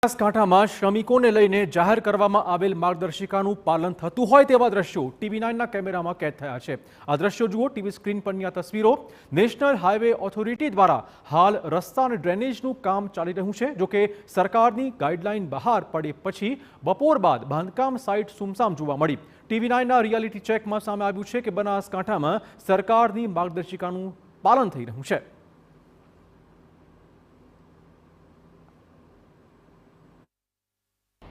બનાસકાંઠામાં શ્રમિકોને લઈને જાહેર કરવામાં આવેલ માર્ગદર્શિકાનું પાલન થતું હોય તેવા દ્રશ્યો TV9ના કેમેરામાં કેદ થયા છે। આ દ્રશ્યો જુઓ, ટીવી સ્ક્રીન પરની આ તસવીરો। નેશનલ હાઈવે ઓથોરિટી દ્વારા હાલ રસ્તા અને ડ્રેનેજનું કામ ચાલી રહ્યું છે। જો કે સરકારની ગાઈડલાઈન બહાર પડે પછી બપોર બાદ બાંધકામ સાઇટ સુમસામ જોવા મળી। TV9ના રિયાલિટી ચેકમાં સામે આવ્યું છે કે બનાસકાંઠામાં સરકારની માર્ગદર્શિકાનું પાલન થઈ રહ્યું છે।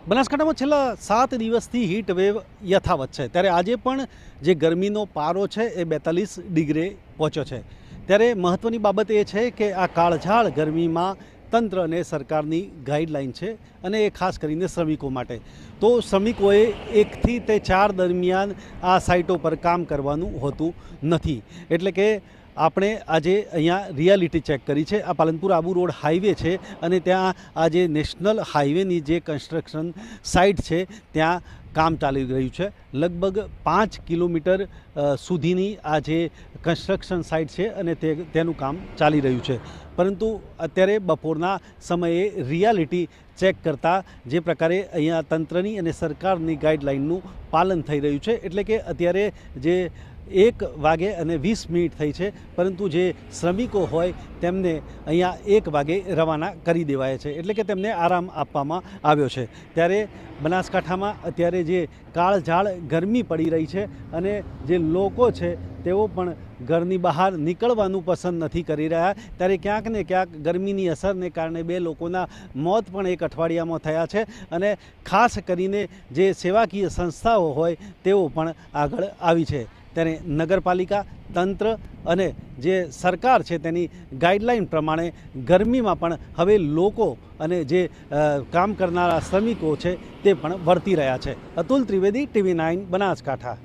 બનાસકાંઠામાં છેલ્લા 7 દિવસથી હીટ વેવ યથાવત છે, ત્યારે આજે પણ જે ગરમીનો પારો છે એ 42 ડિગ્રી પહોંચ્યો છે। ત્યારે મહત્ત્વની બાબત એ છે કે આ કાળઝાળ ગરમીમાં તંત્ર અને સરકારની ગાઈડલાઈન છે અને એ ખાસ કરીને શ્રમિકો માટે। તો શ્રમિકોએ 1 થી 4 દરમિયાન આ સાઇટો પર કામ કરવાનું હોતું નથી, એટલે કે આપણે આજે અહીંયા રિયાલિટી ચેક કરી છે। આ પાલનપુર આબુ રોડ હાઈવે છે અને ત્યાં આજે નેશનલ હાઈવેની જે કન્સ્ટ્રક્શન સાઇટ છે ત્યાં કામ ચાલી રહ્યું છે। લગભગ 5 કિલોમીટર સુધીની આ જે કન્સ્ટ્રક્શન સાઇટ છે અને તેનું કામ ચાલી રહ્યું છે, પરંતુ અત્યારે બપોરના સમયે રિયાલિટી ચેક કરતાં જે પ્રકારે અહીંયા તંત્રની અને સરકારની ગાઈડલાઇનનું પાલન થઈ રહ્યું છે, એટલે કે અત્યારે જે 1 વાગે અને 20 મિનિટ થઈ છે, પરંતુ જે શ્રમિકો હોય તેમને અહીંયા 1 વાગે રવાના કરી દેવાયા છે, એટલે કે તેમને આરામ આપવામાં આવ્યો છે। ત્યારે બનાસકાંઠામાં અત્યારે જે કાળઝાળ ગરમી પડી રહી છે અને જે લોકો છે તેઓ પણ ઘરની બહાર નીકળવાનું પસંદ નથી કરી રહ્યા। ત્યારે ક્યાંક ને ક્યાંક ગરમીની અસરને કારણે 2 લોકોના મોત પણ એક અઠવાડિયામાં થયા છે અને ખાસ કરીને જે સેવાકીય સંસ્થાઓ હોય તેઓ પણ આગળ આવી છે। ત્યારે નગરપાલિકા, તંત્ર અને જે સરકાર છે તેની ગાઈડલાઈન પ્રમાણે ગરમીમાં પણ હવે લોકો અને જે કામ કરનારા શ્રમિકો છે તે પણ વર્તી રહ્યા છે। અતુલ ત્રિવેદી, TV9 બનાસકાંઠા।